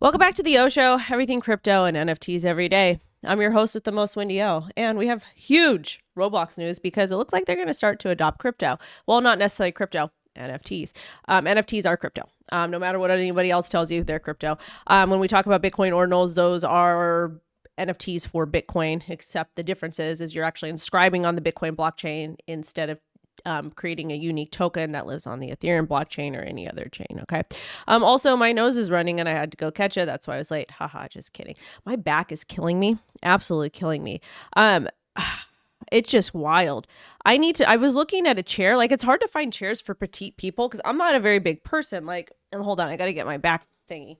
Welcome back to the O Show, everything crypto and NFTs every day. I'm your host with the most windy O, and we have huge Roblox news because it looks like they're going to start to adopt crypto. Well, not necessarily crypto, NFTs. NFTs are crypto. No matter what anybody else tells you, they're crypto. When we talk about Bitcoin ordinals, those are NFTs for Bitcoin, except the difference is you're actually inscribing on the Bitcoin blockchain instead of creating a unique token that lives on the Ethereum blockchain or any other chain. Okay. Also, my nose is running and I had to go catch it. That's why I was late. Haha, just kidding. My back is killing me. Absolutely killing me. It's just wild. I was looking at a chair. Like, it's hard to find chairs for petite people because I'm not a very big person. Like, and hold on, I got to get my back thingy.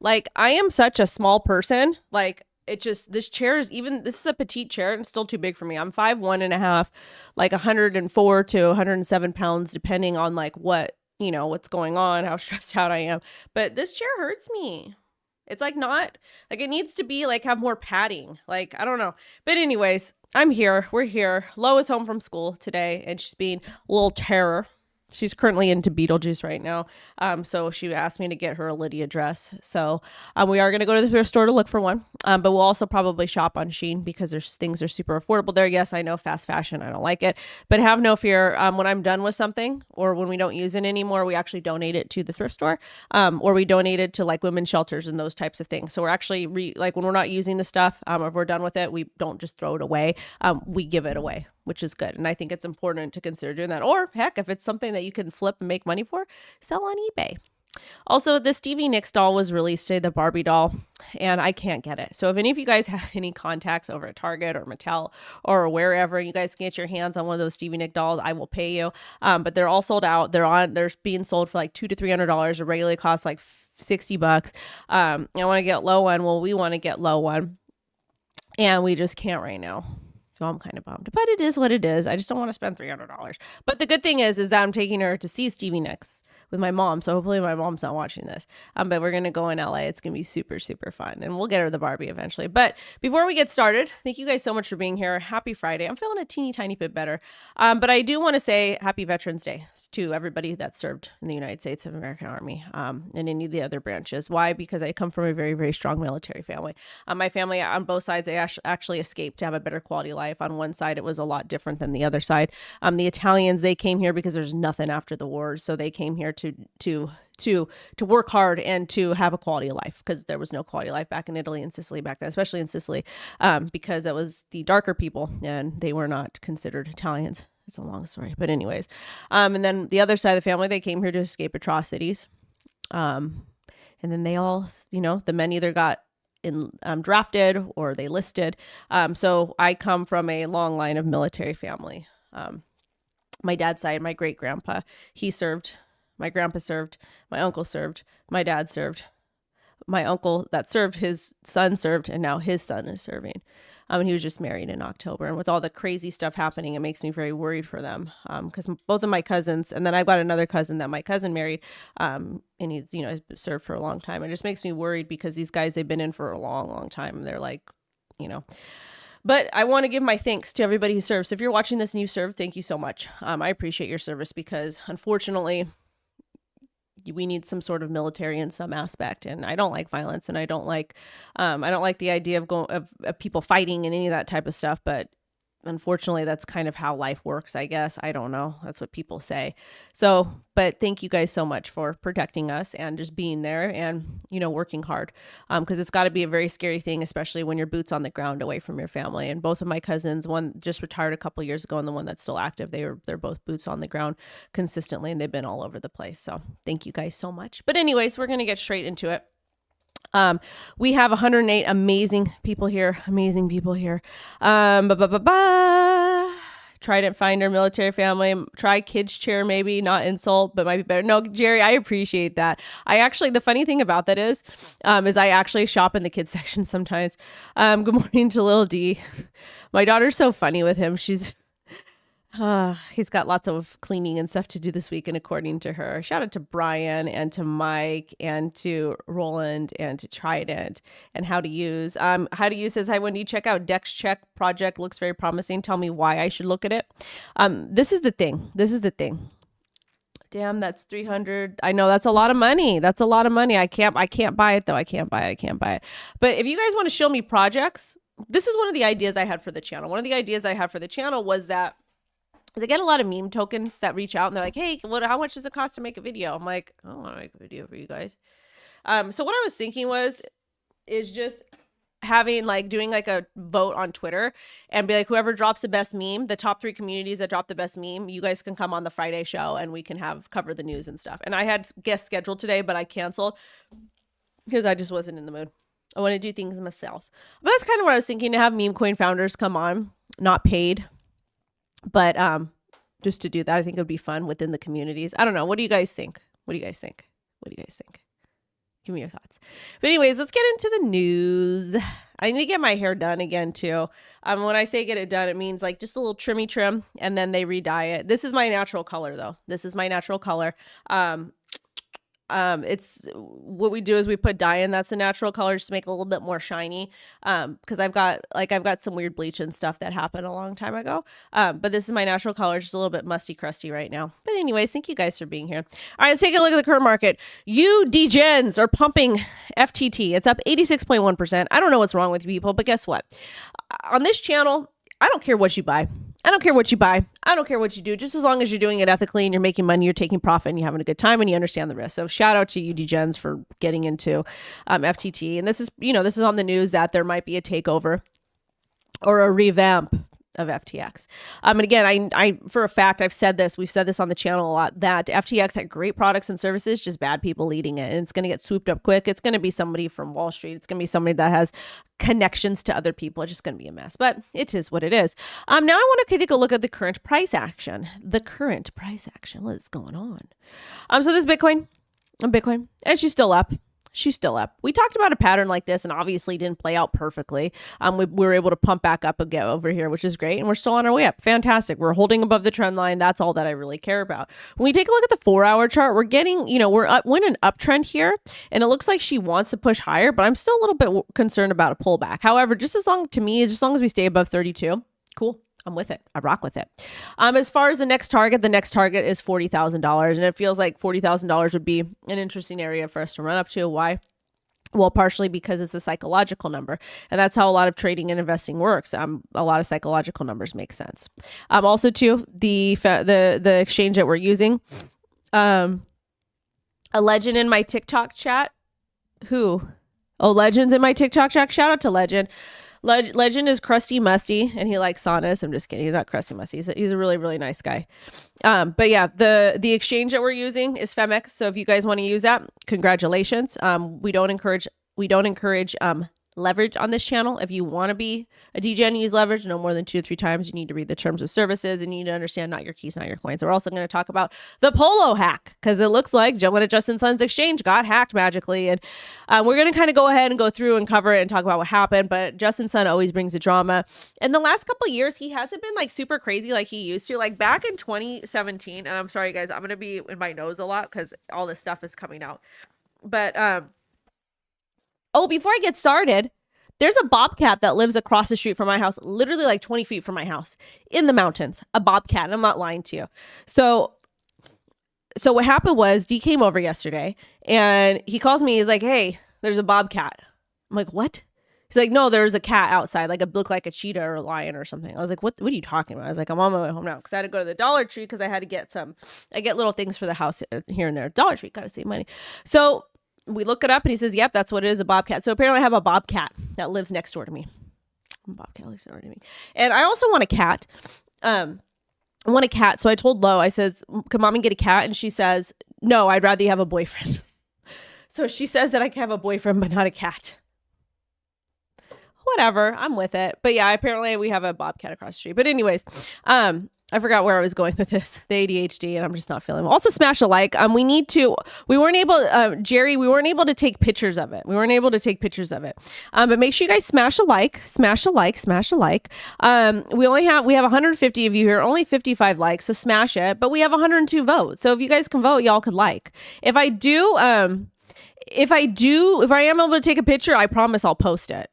Like, I am such a small person. Like, it just, this chair is even, this is a petite chair and still too big for me. I'm 5'1.5", like 104 to 107 pounds, depending on like what's going on, how stressed out I am. But this chair hurts me. It's like not, like it needs to be like have more padding. Like, I don't know. But anyways, I'm here. We're here. Lo is home from school today and she's being a little terror. She's currently into Beetlejuice right now. So she asked me to get her a Lydia dress. So we are going to go to the thrift store to look for one. But we'll also probably shop on Shein because there's things are super affordable there. Yes, I know fast fashion. I don't like it. But have no fear. When I'm done with something or when we don't use it anymore, we actually donate it to the thrift store or we donate it to like women's shelters and those types of things. So we're actually like when we're not using the stuff, if we're done with it, we don't just throw it away. We give it away, which is good. And I think it's important to consider doing that. Or heck, if it's something that you can flip and make money for, sell on eBay. Also, the Stevie Nicks doll was released today, the Barbie doll, and I can't get it. So if any of you guys have any contacts over at Target or Mattel or wherever, and you guys can get your hands on one of those Stevie Nicks dolls, I will pay you. But they're all sold out. They're being sold for like $200 to $300. It regularly costs like $60. I want to get low one. Well, we want to get low one, and we just can't right now. So I'm kind of bummed, but it is what it is. I just don't want to spend $300. But the good thing is that I'm taking her to see Stevie Nicks with my mom. So hopefully my mom's not watching this. But we're going to go in LA. It's going to be super, super fun. And we'll get her the Barbie eventually. But before we get started, thank you guys so much for being here. Happy Friday. I'm feeling a teeny tiny bit better. But I do want to say happy Veterans Day to everybody that served in the United States of American Army and any of the other branches. Why? Because I come from a very, very strong military family. My family on both sides, they actually escaped to have a better quality of life. On one side, it was a lot different than the other side. The Italians, they came here because there's nothing after the war. So they came here to work hard and to have a quality of life because there was no quality of life back in Italy and Sicily back then, especially in Sicily, because it was the darker people and they were not considered Italians. It's a long story, but anyways. And then the other side of the family, they came here to escape atrocities. And then they all, the men either got drafted or they listed. So I come from a long line of military family. My dad's side, my great grandpa, he served. My grandpa served. My uncle served. My dad served. My uncle that served, his son served, and now his son is serving. And he was just married in October. And with all the crazy stuff happening, it makes me very worried for them. Because both of my cousins, and then I've got another cousin that my cousin married, and he's, served for a long time. It just makes me worried because these guys, they've been in for a long, long time. They're like, But I want to give my thanks to everybody who serves. So if you're watching this and you serve, thank you so much. I appreciate your service because unfortunately, we need some sort of military in some aspect. And I don't like violence and I don't like the idea of people fighting and any of that type of stuff. But unfortunately, that's kind of how life works, I guess. I don't know. That's what people say. So, but thank you guys so much for protecting us and just being there and, working hard. Because it's got to be a very scary thing, especially when your boots on the ground away from your family. And both of my cousins, one just retired a couple years ago and the one that's still active, they're both boots on the ground consistently and they've been all over the place. So thank you guys so much. But anyways, we're going to get straight into it. We have 108 amazing people here. Trident Finder, military family. Try kids chair, maybe not insult, but might be better. No, Jerry, I appreciate that. The funny thing about that is I actually shop in the kids section sometimes. Good morning to Lil D. My daughter's so funny with him. He's got lots of cleaning and stuff to do this week. And according to her, shout out to Brian and to Mike and to Roland and to Trident and how to use. Says, hi, Wendy, check out Dex Check project. Looks very promising. Tell me why I should look at it. This is the thing. Damn, that's 300. I know that's a lot of money. That's a lot of money. I can't buy it though. I can't buy it. But if you guys want to show me projects, this is one of the ideas I had for the channel. One of the ideas I had for the channel was that I get a lot of meme tokens that reach out and they're like, hey, how much does it cost to make a video? I'm like, I don't want to make a video for you guys. So what I was thinking is just having doing a vote on Twitter and be like, whoever drops the best meme, the top 3 communities that drop the best meme, you guys can come on the Friday show and we can cover the news and stuff. And I had guests scheduled today, but I canceled because I just wasn't in the mood. I want to do things myself. But that's kind of what I was thinking, to have meme coin founders come on, not paid, but just to do that. I think it would be fun within the communities. I don't know. What do you guys think? Give me your thoughts. But anyways, let's get into the news. I need to get my hair done again too. When I say get it done, it means just a little trim, and then they re-dye it. This is my natural color though. It's what we do is we put dye in. That's the natural color, just to make it a little bit more shiny. Because I've got some weird bleach and stuff that happened a long time ago. But this is my natural color, just a little bit musty crusty right now. But anyways, thank you guys for being here. All right, let's take a look at the current market. You degens are pumping FTT. It's up 86.1%. I don't know what's wrong with you people, but guess what? On this channel, I don't care what you buy. I don't care what you buy. I don't care what you do. Just as long as you're doing it ethically and you're making money, you're taking profit and you're having a good time and you understand the risk. So shout out to you degens for getting into FTT. And this is on the news that there might be a takeover or a revamp of FTX. And again, I for a fact, we've said this on the channel a lot, that FTX had great products and services, just bad people leading it. And it's going to get swooped up quick. It's going to be somebody from Wall Street. It's going to be somebody that has connections to other people. It's just going to be a mess, but it is what it is. Now I want to take a look at the current price action. What is going on? So this Bitcoin, and she's still up. We talked about a pattern like this and obviously didn't play out perfectly. We were able to pump back up again over here, which is great. And we're still on our way up. Fantastic. We're holding above the trend line. That's all that I really care about. When we take a look at the 4-hour chart, we're getting, we're in an uptrend here, and it looks like she wants to push higher, but I'm still a little bit concerned about a pullback. However, just as long as we stay above 32, cool. I'm with it. I rock with it. As far as the next target is $40,000, and it feels like $40,000 would be an interesting area for us to run up to. Why? Well, partially because it's a psychological number, and that's how a lot of trading and investing works. A lot of psychological numbers make sense. Also, too, the exchange that we're using, a legend in my TikTok chat. Who? Oh, Legend's in my TikTok chat. Shout out to Legend. Legend is crusty musty and he likes saunas. I'm just kidding. He's not crusty musty. He's a really, really nice guy. But yeah, the exchange that we're using is Femex. So if you guys want to use that, congratulations. We don't encourage leverage on this channel. If you want to be a degen and use leverage no more than 2 to 3 times, you need to read the terms of services and you need to understand not your keys, not your coins. We're also going to talk about the Polo hack, because it looks like one of Justin Sun's exchange got hacked magically. And we're going to kind of go ahead and go through and cover it and talk about what happened. But Justin Sun always brings the drama. In the last couple of years, he hasn't been super crazy like he used to. Like back in 2017, and I'm sorry guys, I'm going to be in my nose a lot because all this stuff is coming out. But before I get started, there's a bobcat that lives across the street from my house, literally 20 feet from my house in the mountains, a bobcat. And I'm not lying to you. So what happened was D came over yesterday and he calls me. He's like, hey, there's a bobcat. I'm like, what? He's like, no, there's a cat outside, it looked like a cheetah or a lion or something. I was like, what are you talking about? I was like, I'm on my way home now because I had to go to the Dollar Tree because I had to get I get little things for the house here and there. Dollar Tree, gotta save money. So we look it up and he says, yep, that's what it is, a bobcat. So apparently I have a bobcat that lives next door to me. And I also want a cat. So I told Lo, I says, can mommy get a cat? And she says, no, I'd rather you have a boyfriend. So she says that I can have a boyfriend, but not a cat. Whatever, I'm with it. But yeah, apparently we have a bobcat across the street. But anyways, I forgot where I was going with this, the ADHD, and I'm just not feeling it. Also, smash a like. We weren't able to take pictures of it. But make sure you guys smash a like. We have 150 of you here, only 55 likes, so smash it. But we have 102 votes. So if you guys can vote, y'all could like. If I am able to take a picture, I promise I'll post it.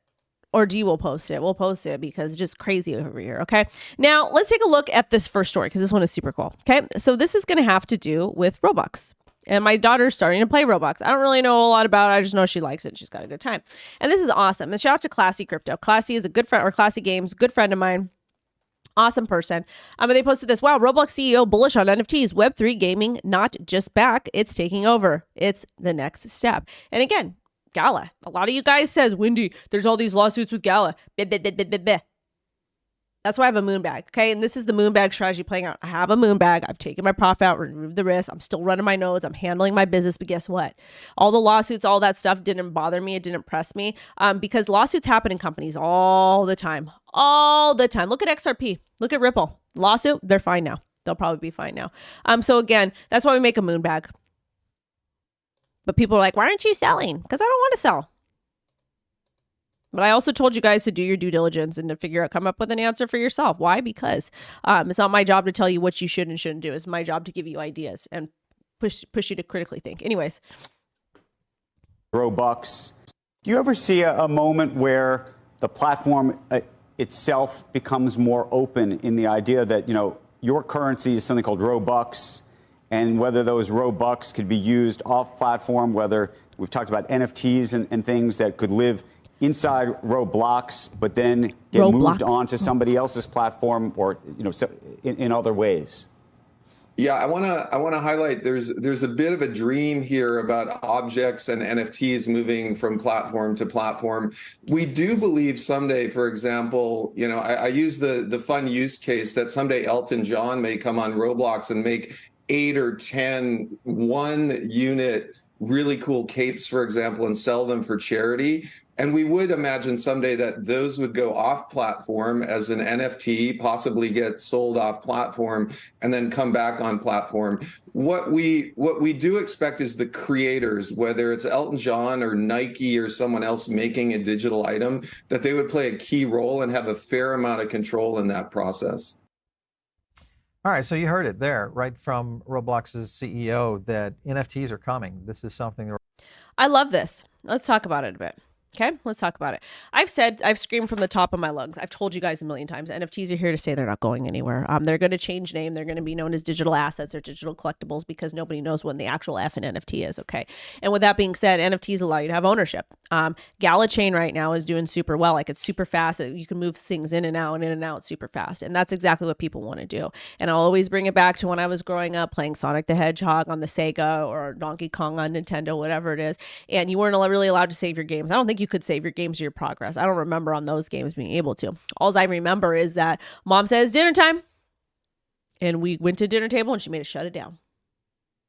or D will post it. We'll post it because it's just crazy over here. Okay. Now let's take a look at this first story because this one is super cool. Okay. So this is going to have to do with Roblox. And my daughter's starting to play Roblox. I don't really know a lot about it. I just know she likes it. She's got a good time. And this is awesome. And shout out to Classy Crypto. Classy is a good friend, or Classy Games, good friend of mine. Awesome person. And they posted this. Wow, Roblox CEO bullish on NFTs. Web3 gaming, not just back. It's taking over. It's the next step. And again, Gala. A lot of you guys says, Wendy, there's all these lawsuits with Gala. That's why I have a moon bag. Okay. And this is the moon bag strategy playing out. I have a moon bag. I've taken my profit out, removed the risk. I'm still running my nodes. I'm handling my business. But guess what? All the lawsuits, all that stuff didn't bother me. It didn't press me because lawsuits happen in companies all the time. All the time. Look at XRP. Look at Ripple. Lawsuit. They're fine now. They'll probably be fine now. So again, that's why we make a moon bag. But people are like, why aren't you selling? Because I don't want to sell. But I also told you guys to do your due diligence and to come up with an answer for yourself. Why? Because it's not my job to tell you what you should and shouldn't do. It's my job to give you ideas and push you to critically think. Anyways. Robux. Do you ever see a moment where the platform itself becomes more open in the idea that, your currency is something called Robux, and whether those Robux could be used off platform, whether we've talked about NFTs and things that could live inside Roblox, but then get moved on to somebody else's platform or, in other ways? Yeah, I want to highlight there's a bit of a dream here about objects and NFTs moving from platform to platform. We do believe someday, for example, I use the fun use case that someday Elton John may come on Roblox and make 8 or 10 1-unit really cool capes, for example, and sell them for charity. And we would imagine someday that those would go off platform as an NFT, possibly get sold off platform, and then come back on platform. What we do expect is the creators, whether it's Elton John or Nike or someone else making a digital item, that they would play a key role and have a fair amount of control in that process. All right, so you heard it there, right from Roblox's CEO, that NFTs are coming. This is something. I love this. Let's talk about it a bit. Okay, let's talk about it. I've screamed from the top of my lungs. I've told you guys a million times, NFTs are here to stay. They're not going anywhere. They're going to change name. They're going to be known as digital assets or digital collectibles because nobody knows what the actual F in NFT is. Okay. And with that being said, NFTs allow you to have ownership. Gala Chain right now is doing super well. Like, it's super fast. You can move things in and out super fast. And that's exactly what people want to do. And I'll always bring it back to when I was growing up playing Sonic the Hedgehog on the Sega or Donkey Kong on Nintendo, whatever it is. And you weren't really allowed to save your games. I don't think you could save your games or your progress. I don't remember on those games being able to. All I remember is that mom says dinner time, and we went to dinner table and she made us shut it down.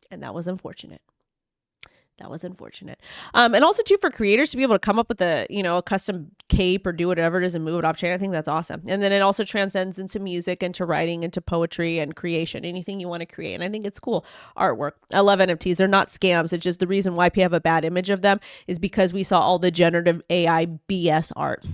And that was unfortunate. That was unfortunate. And also too, for creators to be able to come up with a custom cape or do whatever it is and move it off chain, I think that's awesome. And then it also transcends into music, into writing, into poetry and creation, anything you want to create. And I think it's cool. Artwork. I love NFTs. They're not scams. It's just the reason why people have a bad image of them is because we saw all the generative AI BS art.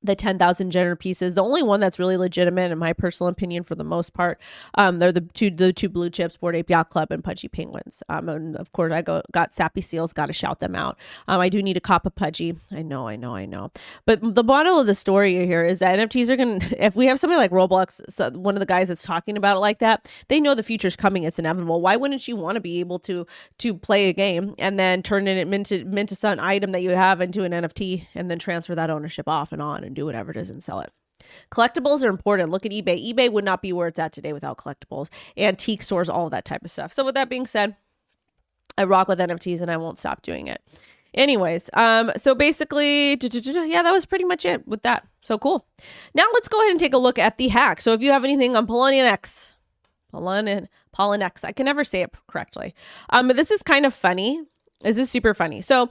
The 10,000 generative pieces. The only one that's really legitimate, in my personal opinion, for the most part, they're the two blue chips, Bored Ape Yacht Club and Pudgy Penguins. And of course, I got Sappy Seals. Got to shout them out. I do need a cop of Pudgy. I know. But the bottom of the story here is that NFTs are gonna. If we have somebody like Roblox, so one of the guys that's talking about it like that, they know the future's coming. It's inevitable. Why wouldn't you want to be able to play a game and then turn it into some item that you have into an NFT and then transfer that ownership off and on and do whatever it is and sell it? Collectibles are important. Look at eBay. eBay would not be where it's at today without collectibles, antique stores, all of that type of stuff. So with that being said, I rock with NFTs and I won't stop doing it. Anyways, so basically, yeah, that was pretty much it with that. So cool. Now let's go ahead and take a look at the hack. So if you have anything on Poloniex, I can never say it correctly. But this is kind of funny. This is super funny. So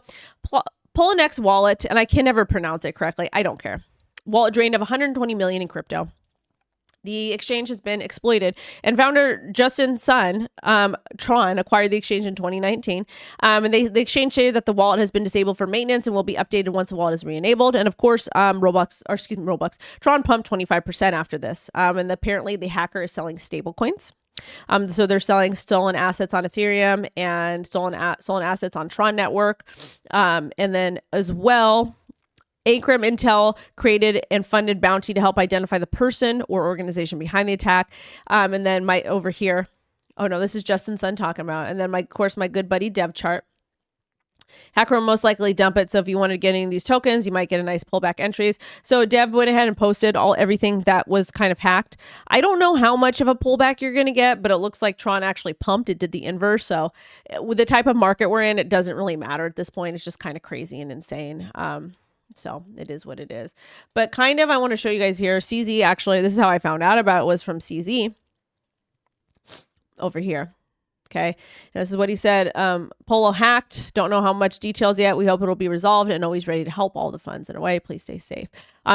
Poloniex wallet, and I can never pronounce it correctly. I don't care. Wallet drained of 120 million in crypto. The exchange has been exploited, and founder Justin's son, Tron, acquired the exchange in 2019. And the exchange stated that the wallet has been disabled for maintenance and will be updated once the wallet is re-enabled. And of course, Roblox, Tron pumped 25% after this. And apparently the hacker is selling stable coins. So they're selling stolen assets on Ethereum and stolen assets on Tron network. And then as well, Acrim Intel created and funded bounty to help identify the person or organization behind the attack. And then my over here, oh no, this is Justin Sun talking about. And then my, of course, my good buddy Dev chart. Hacker will most likely dump it. So if you wanted to get any of these tokens, you might get a nice pullback entries. So Dev went ahead and posted everything that was kind of hacked. I don't know how much of a pullback you're going to get, but it looks like Tron actually pumped. It did the inverse. So with the type of market we're in, it doesn't really matter at this point. It's just kind of crazy and insane. So it is what it is. But kind of, I want to show you guys here. CZ, actually, this is how I found out about it, was from CZ over here. Okay. And this is what he said. Polo hacked. Don't know how much details yet. We hope it'll be resolved and always ready to help all the funds in a way. Please stay safe.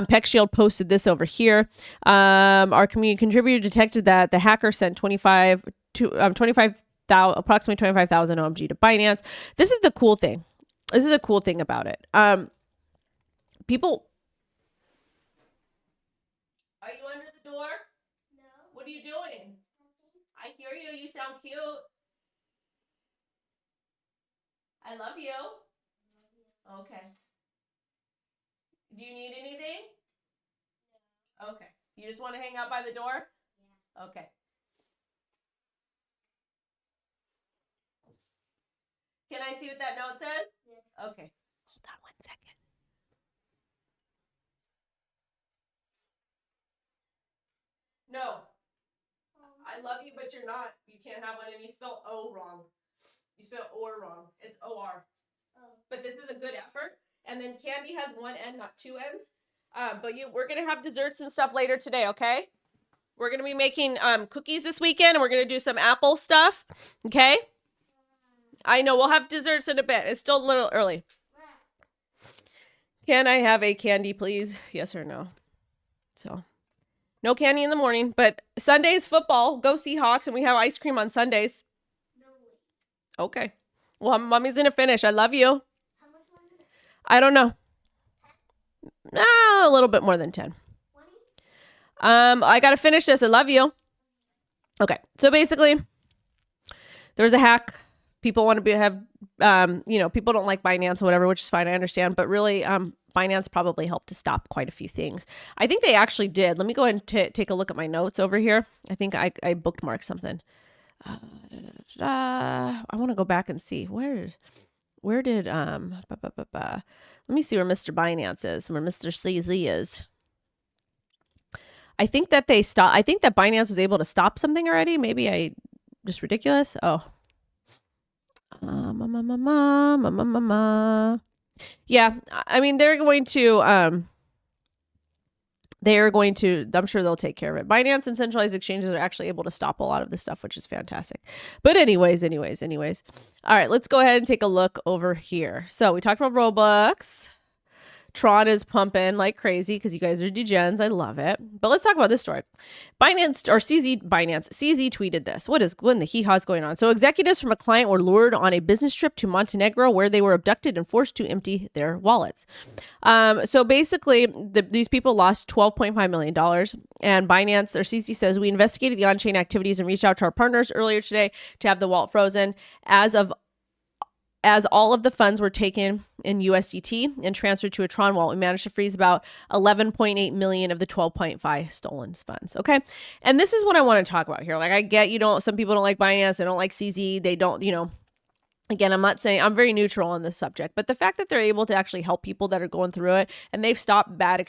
Peck Shield posted this over here. Our community contributor detected that the hacker sent approximately 25,000 OMG to Binance. This is the cool thing. This is the cool thing about it. People. Are you under the door? No. What are you doing? I hear you. You sound cute. I love you. Okay. Do you need anything? No. Okay. You just want to hang out by the door? Yeah. Okay. Can I see what that note says? Yes. Okay. Hold on 1 second. No. I love you, but you're not. You can't have one, and you spell O wrong. You spell or wrong. It's O-R. Oh. But this is a good effort. And then Candy has one end, not two ends. But we're going to have desserts and stuff later today, okay? We're going to be making cookies this weekend, and we're going to do some apple stuff, okay? I know, we'll have desserts in a bit. It's still a little early. Can I have a candy, please? Yes or no? So, no candy in the morning, but Sunday's football. Go Seahawks, and we have ice cream on Sundays. Okay. Well, mommy's going to finish. I love you. How much longer? I don't know. A little bit more than 10. 20? I got to finish this. I love you. Okay. So basically, there's a hack. People want to have, people don't like Binance or whatever, which is fine. I understand. But really, Binance probably helped to stop quite a few things. I think they actually did. Let me go ahead and take a look at my notes over here. I think I bookmarked something. I want to go back and see where did let me see where Mr. Binance is, where Mr. CZ is. I think that I think that Binance was able to stop something already. Maybe I just ridiculous. Oh, yeah. I mean, I'm sure they'll take care of it. Binance and centralized exchanges are actually able to stop a lot of this stuff, which is fantastic. But anyways. All right, let's go ahead and take a look over here. So we talked about Roblox. Tron is pumping like crazy because you guys are degens. I love it. But let's talk about this story. CZ tweeted this. What in the hee-haw's going on? So executives from a client were lured on a business trip to Montenegro where they were abducted and forced to empty their wallets. So basically, these people lost $12.5 million. And Binance, or CZ, says, we investigated the on-chain activities and reached out to our partners earlier today to have the wallet frozen. As all of the funds were taken in USDT and transferred to a Tron wallet, we managed to freeze about 11.8 million of the 12.5 stolen funds. Okay. And this is what I want to talk about here. Like, I get, some people don't like Binance. They don't like CZ. They don't, again, I'm not saying I'm very neutral on this subject, but the fact that they're able to actually help people that are going through it, and they've stopped bad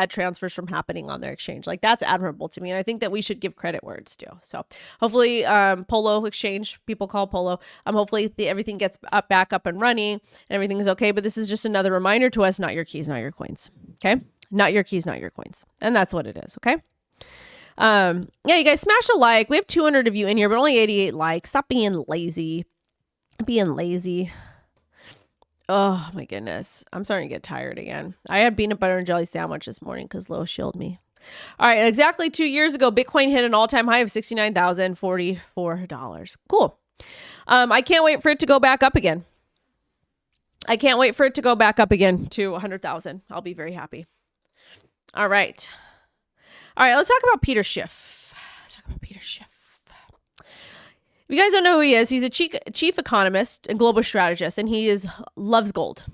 transfers from happening on their exchange. Like, that's admirable to me. And I think that we should give credit where it's due. So hopefully, Polo exchange, people call Polo. Hopefully everything gets back up and running and everything is okay. But this is just another reminder to us, not your keys, not your coins. Okay. Not your keys, not your coins. And that's what it is. Okay. Yeah, you guys smash a like. We have 200 of you in here, but only 88 likes. Stop being lazy. Oh my goodness. I'm starting to get tired again. I had peanut butter and jelly sandwich this morning because Lois shielded me. All right. Exactly 2 years ago, Bitcoin hit an all-time high of $69,044. Cool. I can't wait for it to go back up again. to 100,000. I'll be very happy. All right. Let's talk about Peter Schiff. If you guys don't know who he is, he's a chief economist and global strategist, and he loves gold,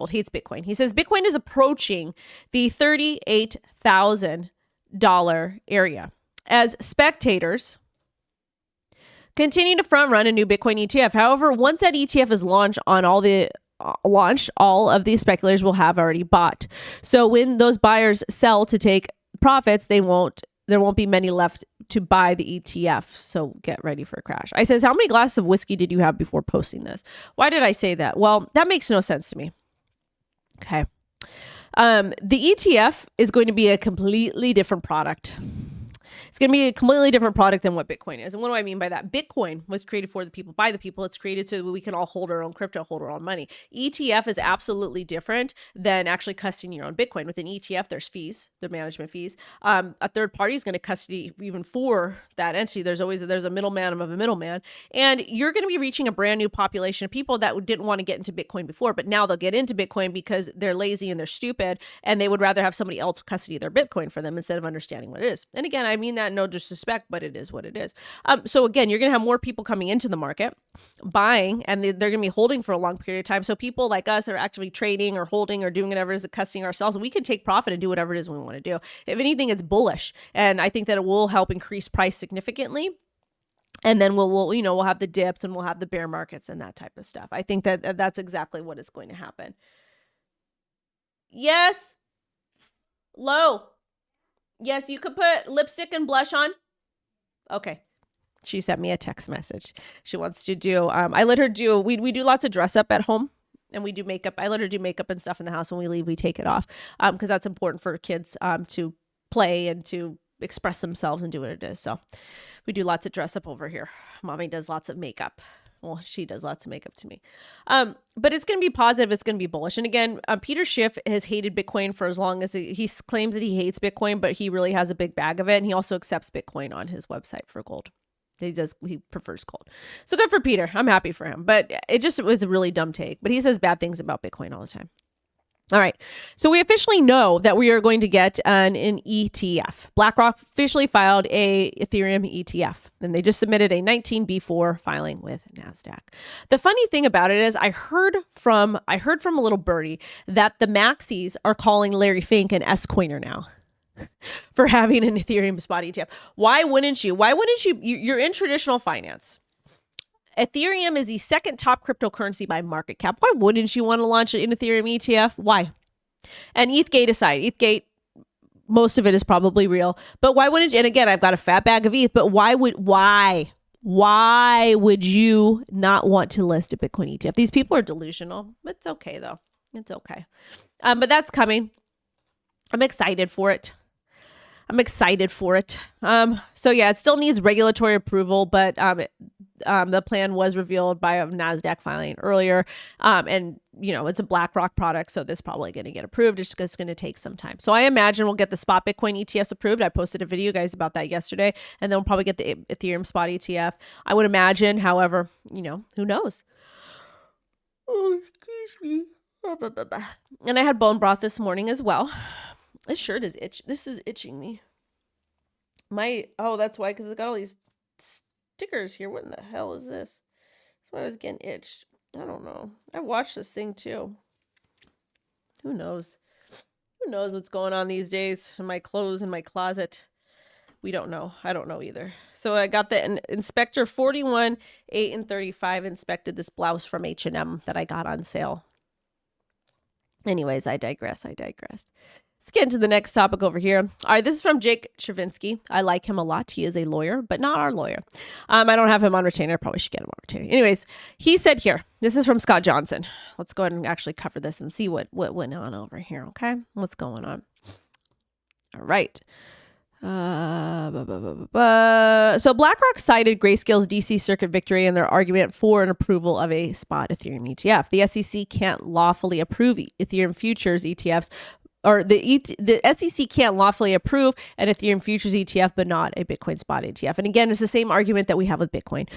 hates Bitcoin. He says Bitcoin is approaching the $38,000 area as spectators continue to front run a new Bitcoin ETF. However, once that ETF is launched, all of the speculators will have already bought. So when those buyers sell to take profits, there won't be many left to buy the ETF. So get ready for a crash. I says, how many glasses of whiskey did you have before posting this? Why did I say that? Well, that makes no sense to me. Okay. The ETF is going to be a completely different product. It's going to be a completely different product than what Bitcoin is. And what do I mean by that? Bitcoin was created for the people, by the people. It's created so that we can all hold our own crypto, hold our own money. ETF is absolutely different than actually custodying your own Bitcoin. With an ETF, there's fees, the management fees. A third party is going to custody even for that entity. There's a middleman of a middleman. And you're going to be reaching a brand new population of people that didn't want to get into Bitcoin before, but now they'll get into Bitcoin because they're lazy and they're stupid, and they would rather have somebody else custody their Bitcoin for them instead of understanding what it is. And again, I mean that no disrespect, but it is what it is. So again, you're going to have more people coming into the market, buying, and they're going to be holding for a long period of time. So people like us are actually trading or holding or doing whatever it is, custodying ourselves. We can take profit and do whatever it is we want to do. If anything, it's bullish. And I think that it will help increase price significantly. And then we'll have the dips and we'll have the bear markets and that type of stuff. I think that that's exactly what is going to happen. Yes. Low. Yes, you could put lipstick and blush on. Okay. She sent me a text message. She wants to do, I let her do, we do lots of dress up at home, and we do makeup. I let her do makeup and stuff in the house. When we leave, we take it off because that's important for kids to play and to express themselves and do what it is. So we do lots of dress up over here. Mommy does lots of makeup. Well, she does lots of makeup to me. But it's going to be positive. It's going to be bullish. And again, Peter Schiff has hated Bitcoin for as long as he claims that he hates Bitcoin, but he really has a big bag of it. And he also accepts Bitcoin on his website for gold. He prefers gold. So good for Peter. I'm happy for him. But it was a really dumb take. But he says bad things about Bitcoin all the time. All right. So we officially know that we are going to get an ETF. BlackRock officially filed a Ethereum ETF, and they just submitted a 19B4 filing with NASDAQ. The funny thing about it is I heard from a little birdie that the Maxis are calling Larry Fink an S-coiner now for having an Ethereum spot ETF. Why wouldn't you? You're in traditional finance. Ethereum is the second top cryptocurrency by market cap. Why wouldn't you want to launch an Ethereum ETF? Why? And ETHgate aside, ETHgate, most of it is probably real, but why wouldn't you? And again, I've got a fat bag of ETH, but why would you not want to list a Bitcoin ETF? These people are delusional. It's okay though. It's okay. But that's coming. I'm excited for it. So yeah, it still needs regulatory approval, but the plan was revealed by a NASDAQ filing earlier. And it's a BlackRock product, so this is probably going to get approved. It's just going to take some time. So I imagine we'll get the spot Bitcoin ETFs approved. I posted a video, guys, about that yesterday, and then we'll probably get the Ethereum spot ETF. I would imagine, however, who knows? Oh, excuse me. And I had bone broth this morning as well. This shirt is This is itching me. That's why, because it's got all these stickers here. What in the hell is this? That's why I was getting itched. I don't know. I watched this thing too. Who knows? Who knows what's going on these days in my clothes in my closet? We don't know. I don't know either. So I got the Inspector 41, 8, and 35 inspected this blouse from H&M that I got on sale. Anyways, I digress. Let's get into the next topic over here. All right, this is from Jake Chervinsky. I like him a lot. He is a lawyer, but not our lawyer. I don't have him on retainer. I probably should get him on retainer. Anyways, he said here, this is from Scott Johnson. Let's go ahead and actually cover this and see what went on over here, okay? What's going on? All right. So BlackRock cited Grayscale's DC Circuit victory in their argument for an approval of a spot Ethereum ETF. The SEC can't lawfully approve Ethereum futures ETFs, or the SEC can't lawfully approve an Ethereum futures ETF, but not a Bitcoin spot ETF. And again, it's the same argument that we have with Bitcoin,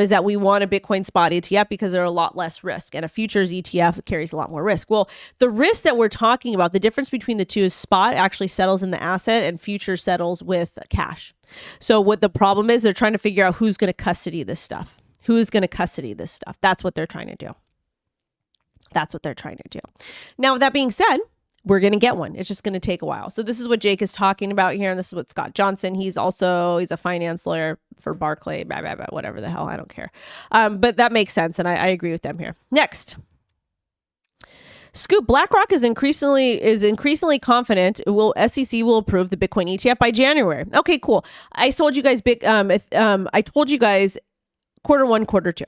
is that we want a Bitcoin spot ETF because there are a lot less risk, and a futures ETF carries a lot more risk. Well, the risk that we're talking about, the difference between the two is spot actually settles in the asset and futures settles with cash. So what the problem is, they're trying to figure out who's going to custody this stuff. Who's going to custody this stuff? That's what they're trying to do. That's what they're trying to do. Now, with that being said, we're going to get one. It's just going to take a while. So this is what Jake is talking about here. And this is what Scott Johnson, he's a finance lawyer for Barclay, blah, blah, blah, whatever the hell. I don't care. But that makes sense. And I agree with them here. Next. Scoop, BlackRock is increasingly confident SEC will approve the Bitcoin ETF by January. Okay, cool. I told you guys I told you guys Q1, Q2.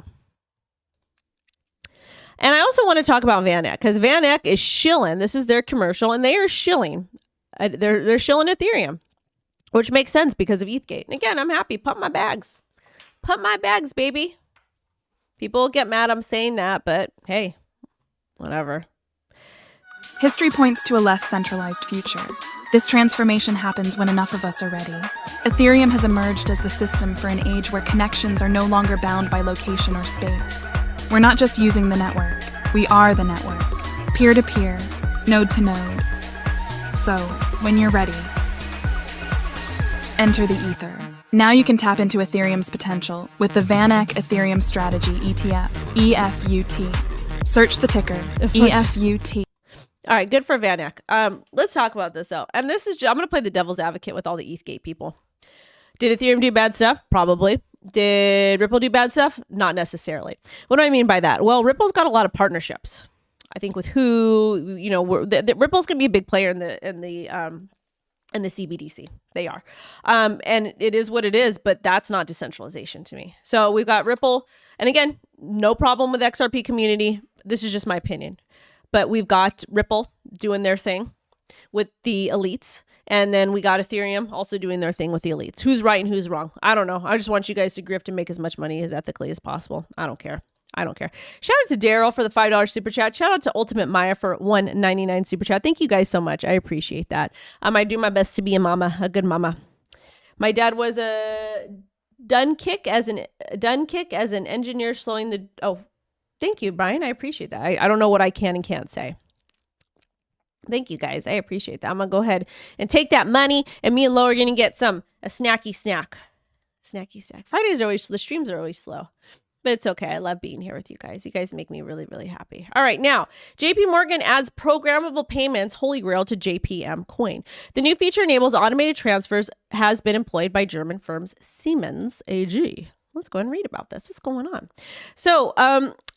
And I also want to talk about Vaneck, because Vaneck is shilling. This is their commercial, and they are shilling. They're shilling Ethereum, which makes sense because of ETHgate. And again, I'm happy. Pump my bags. Pump my bags, baby. People get mad I'm saying that, but hey, whatever. History points to a less centralized future. This transformation happens when enough of us are ready. Ethereum has emerged as the system for an age where connections are no longer bound by location or space. We're not just using the network, we are the network, peer-to-peer, node-to-node. So, when you're ready, enter the ether. Now you can tap into Ethereum's potential with the Vaneck Ethereum Strategy ETF, EFUT. Search the ticker, EFUT. All right, good for Vaneck. Let's talk about this though. And this is I'm going to play the devil's advocate with all the ETHgate people. Did Ethereum do bad stuff? Probably. Did Ripple do bad stuff? Not necessarily. What do I mean by that? Well, Ripple's got a lot of partnerships. I think with who, Ripple's going to be a big player in the CBDC. They are. And it is what it is, but that's not decentralization to me. So we've got Ripple. And again, no problem with XRP community. This is just my opinion. But we've got Ripple doing their thing with the elites. And then we got Ethereum also doing their thing with the elites. Who's right and who's wrong? I don't know. I just want you guys to grift and make as much money as ethically as possible. I don't care. Shout out to Daryl for the $5 super chat. Shout out to Ultimate Maya for $1.99 super chat. Thank you guys so much. I appreciate that. I do my best to be a good mama. My dad was a done kick as an engineer slowing the... Oh, thank you, Brian. I appreciate that. I don't know what I can and can't say. Thank you, guys. I appreciate that. I'm going to go ahead and take that money, and me and Lo are going to get a snacky snack. Fridays are always, the streams are always slow, but it's okay. I love being here with you guys. You guys make me really, really happy. All right. Now, jpmorgan adds programmable payments, holy grail, to JPM coin. The new feature enables automated transfers, has been employed by German firms Siemens AG. Let's go ahead and read about this. What's going on? So,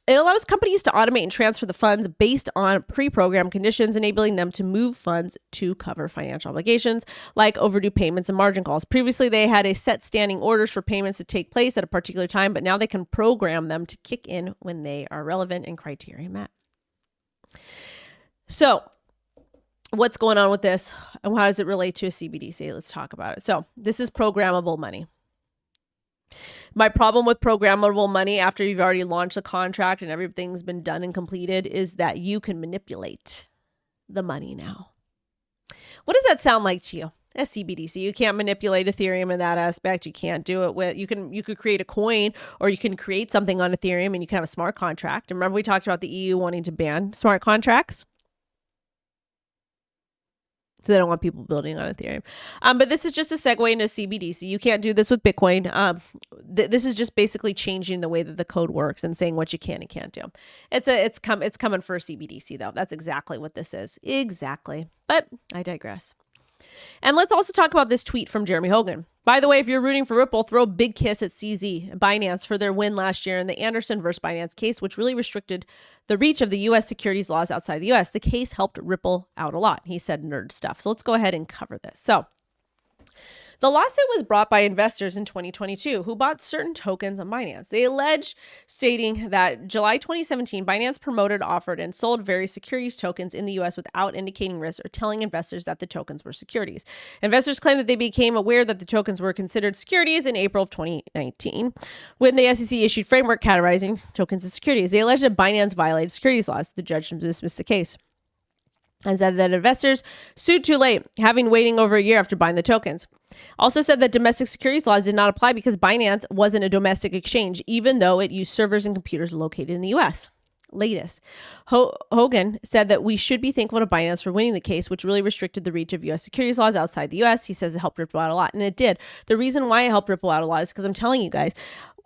it allows companies to automate and transfer the funds based on pre-programmed conditions, enabling them to move funds to cover financial obligations like overdue payments and margin calls. Previously, they had a set standing orders for payments to take place at a particular time, but now they can program them to kick in when they are relevant and criteria met. So, what's going on with this and how does it relate to a CBDC? Let's talk about it. So, this is programmable money. My problem with programmable money after you've already launched the contract and everything's been done and completed is that you can manipulate the money now. What does that sound like to you? A CBDC. You can't manipulate Ethereum in that aspect. You can't do it with, you could create a coin, or you can create something on Ethereum and you can have a smart contract. And remember we talked about the EU wanting to ban smart contracts? So they don't want people building on Ethereum. But this is just a segue into CBDC. You can't do this with Bitcoin. This is just basically changing the way that the code works and saying what you can and can't do. It's coming for a CBDC though. That's exactly what this is. Exactly. But I digress. And let's also talk about this tweet from Jeremy Hogan. By the way, if you're rooting for Ripple, throw a big kiss at CZ and Binance for their win last year in the Anderson versus Binance case, which really restricted the reach of the U.S. securities laws outside the U.S. The case helped Ripple out a lot. He said nerd stuff. So let's go ahead and cover this. So the lawsuit was brought by investors in 2022 who bought certain tokens on Binance. They alleged, stating that July 2017, Binance promoted, offered, and sold various securities tokens in the U.S. without indicating risk or telling investors that the tokens were securities. Investors claimed that they became aware that the tokens were considered securities in April of 2019 when the SEC issued framework categorizing tokens as securities. They alleged that Binance violated securities laws. The judge dismissed the case and said that investors sued too late, having waiting over a year after buying the tokens. Also said that domestic securities laws did not apply because Binance wasn't a domestic exchange, even though it used servers and computers located in the U.S. Latest. Hogan said that we should be thankful to Binance for winning the case, which really restricted the reach of U.S. securities laws outside the U.S. He says it helped Ripple out a lot, and it did. The reason why it helped Ripple out a lot is because I'm telling you guys,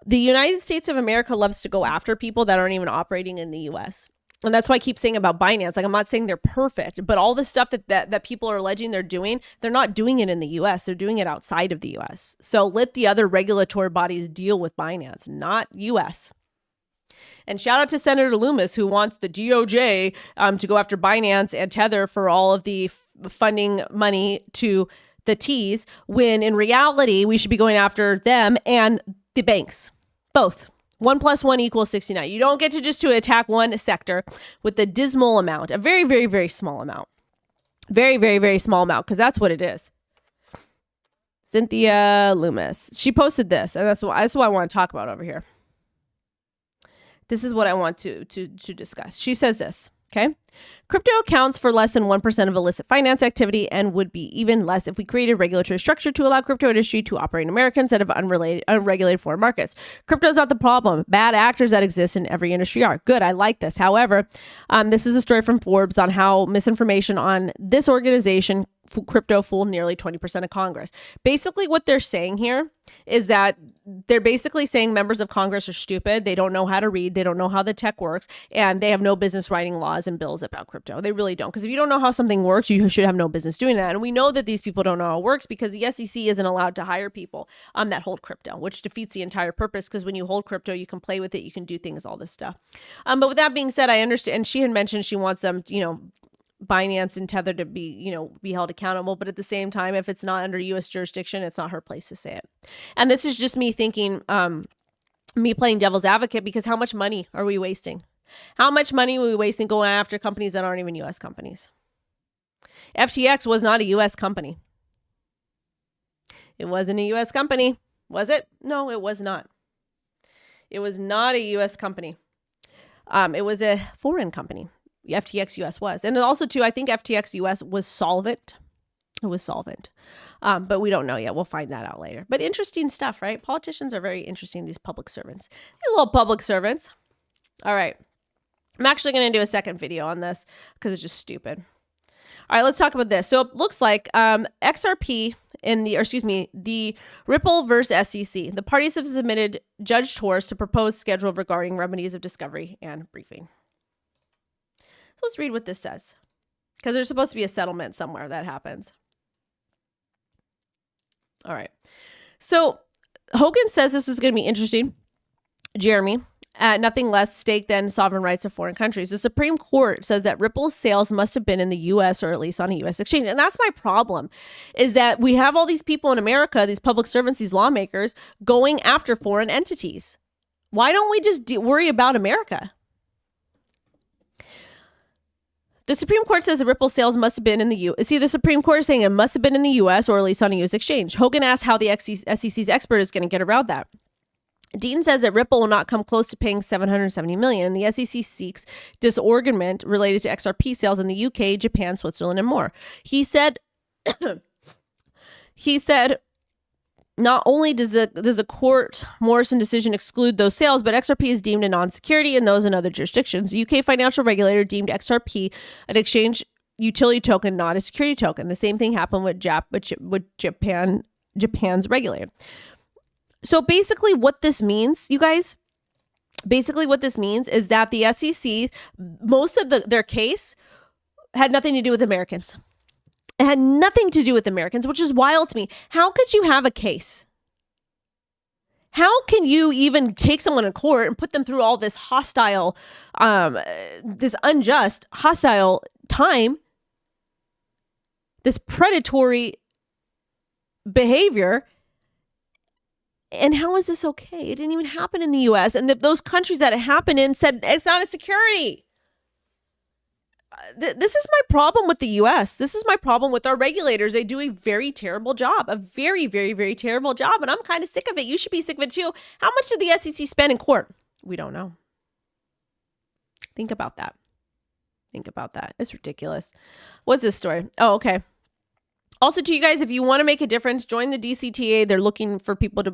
the United States of America loves to go after people that aren't even operating in the US. And that's why I keep saying about Binance. Like, I'm not saying they're perfect, but all the stuff that people are alleging they're doing, they're not doing it in the US. They're doing it outside of the US. So let the other regulatory bodies deal with Binance, not US. And shout out to Senator Loomis, who wants the DOJ to go after Binance and Tether for all of the funding money to the T's, when in reality, we should be going after them and the banks, both. 1 + 1 = 69. You don't get to attack one sector with a dismal amount, a very, very, very small amount. Very, very, very small amount, because that's what it is. Cynthia Loomis. She posted this, and that's what I want to talk about over here. This is what I want to discuss. She says this, okay? Crypto accounts for less than 1% of illicit finance activity and would be even less if we created regulatory structure to allow crypto industry to operate in America instead of unregulated foreign markets. Crypto is not the problem. Bad actors that exist in every industry are. Good, I like this. However, this is a story from Forbes on how misinformation on this organization, crypto, fooled nearly 20% of Congress. Basically, what they're saying here is that they're basically saying members of Congress are stupid. They don't know how to read. They don't know how the tech works. And they have no business writing laws and bills about crypto. They really don't. Because if you don't know how something works, you should have no business doing that. And we know that these people don't know how it works because the SEC isn't allowed to hire people that hold crypto, which defeats the entire purpose. Because when you hold crypto, you can play with it. You can do things, all this stuff. But with that being said, I understand. And she had mentioned she wants them, Binance and Tether to be held accountable. But at the same time, if it's not under U.S. jurisdiction, it's not her place to say it. And this is just me thinking, me playing devil's advocate, because how much money are we wasting? How much money are we wasting going after companies that aren't even U.S. companies? FTX was not a U.S. company. It wasn't a U.S. company, was it? No, it was not. It was not a U.S. company. It was a foreign company. FTX US was. And also, too, I think FTX US was solvent. It was solvent. But we don't know yet. We'll find that out later. But interesting stuff, right? Politicians are very interesting, these public servants. These little public servants. All right. I'm actually going to do a second video on this because it's just stupid. All right, let's talk about this. So it looks like XRP the Ripple versus SEC. The parties have submitted judge tours to propose schedule regarding remedies of discovery and briefing. So let's read what this says, because there's supposed to be a settlement somewhere that happens. All right. So Hogan says this is going to be interesting. Jeremy, at nothing less stake than sovereign rights of foreign countries. The Supreme Court says that Ripple's sales must have been in the U.S. or at least on a U.S. exchange. And that's my problem, is that we have all these people in America, these public servants, these lawmakers, going after foreign entities. Why don't we just worry about America? The Supreme Court says the Ripple sales must have been in the U.S. See, the Supreme Court is saying it must have been in the U.S. or at least on a U.S. exchange. Hogan asked how the SEC's expert is going to get around that. Dean says that Ripple will not come close to paying $770 million, and the SEC seeks disgorgement related to XRP sales in the UK, Japan, Switzerland, and more. He said, not only does a court Morrison decision exclude those sales, but XRP is deemed a non-security in those and other jurisdictions. The UK financial regulator deemed XRP an exchange utility token, not a security token. The same thing happened with Japan's regulator. So basically what this means, you guys, is that the SEC, most of their case had nothing to do with Americans. It had nothing to do with Americans, which is wild to me. How could you have a case? How can you even take someone in court and put them through all this hostile, this unjust, hostile time, this predatory behavior? And how is this okay? It didn't even happen in the U.S. And those countries that it happened in said it's not a security. This is my problem with the U.S. This is my problem with our regulators. They do a very terrible job, a very, very, very terrible job. And I'm kind of sick of it. You should be sick of it too. How much did the SEC spend in court? We don't know. Think about that. It's ridiculous. What's this story? Oh, okay. Also, to you guys, if you want to make a difference, join the DCTA. They're looking for people to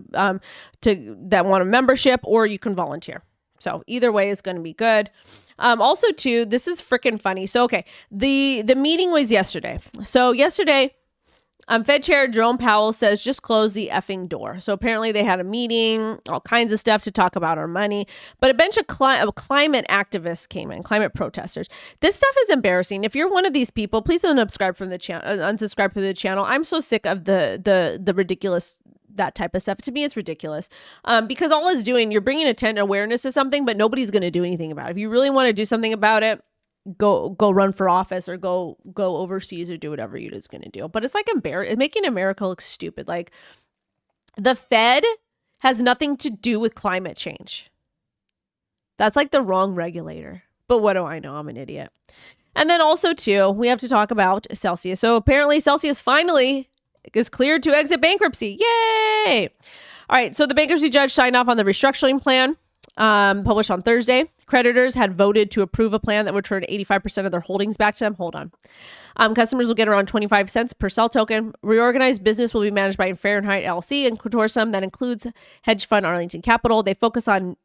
that want a membership, or you can volunteer. So either way is going to be good. Also, too, this is freaking funny. So, okay, the meeting was yesterday. So yesterday, Fed Chair Jerome Powell says just close the effing door. So apparently they had a meeting, all kinds of stuff to talk about our money. But a bunch of climate activists came in, climate protesters. This stuff is embarrassing. If you're one of these people, please unsubscribe from the channel. I'm so sick of the ridiculous, that type of stuff. To me, it's ridiculous because all it's doing, you're bringing awareness to something, but nobody's going to do anything about it. If you really want to do something about it, go run for office or go overseas or do whatever it is going to do. But it's like making America look stupid. Like, the Fed has nothing to do with climate change. That's like the wrong regulator. But what do I know? I'm an idiot. And then also too, we have to talk about Celsius. So apparently Celsius finally is cleared to exit bankruptcy. Yay! All right. So the bankruptcy judge signed off on the restructuring plan published on Thursday. Creditors had voted to approve a plan that would return 85% of their holdings back to them. Hold on. Customers will get around 25 cents per sell token. Reorganized business will be managed by Fahrenheit LLC and consortium that includes hedge fund Arlington Capital. They focus on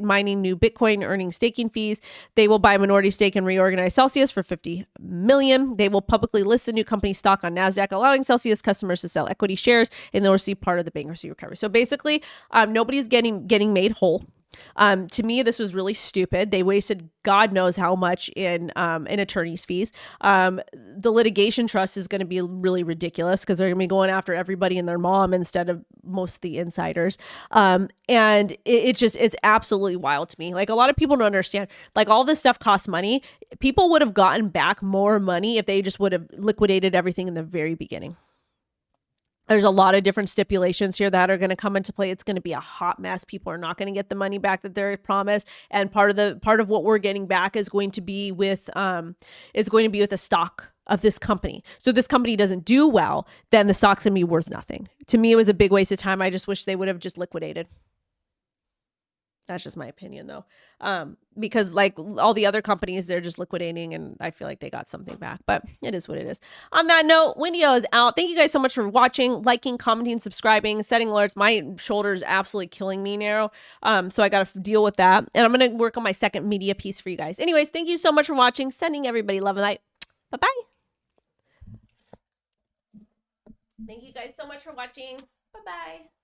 mining new Bitcoin, earning staking fees. They will buy a minority stake and reorganize Celsius for $50 million. They will publicly list the new company stock on NASDAQ, allowing Celsius customers to sell equity shares, and they'll receive part of the bankruptcy recovery. So basically, nobody's getting made whole. To me, this was really stupid. They wasted God knows how much in attorney's fees. The litigation trust is going to be really ridiculous because they're going to be going after everybody and their mom instead of most of the insiders. And it's absolutely wild to me. Like, a lot of people don't understand, like, all this stuff costs money. People would have gotten back more money if they just would have liquidated everything in the very beginning. There's a lot of different stipulations here that are going to come into play. It's going to be a hot mess. People are not going to get the money back that they're promised. And part of what we're getting back is going to be with the stock of this company. So if this company doesn't do well, then the stock's going to be worth nothing. To me, it was a big waste of time. I just wish they would have just liquidated. That's just my opinion, though. Because like all the other companies, they're just liquidating, and I feel like they got something back, but it is what it is. On that note, WendyO is out. Thank you guys so much for watching, liking, commenting, subscribing, setting alerts. My shoulder is absolutely killing me now. So I got to deal with that. And I'm going to work on my second media piece for you guys. Anyways, thank you so much for watching. Sending everybody love and light. Bye-bye. Thank you guys so much for watching. Bye-bye.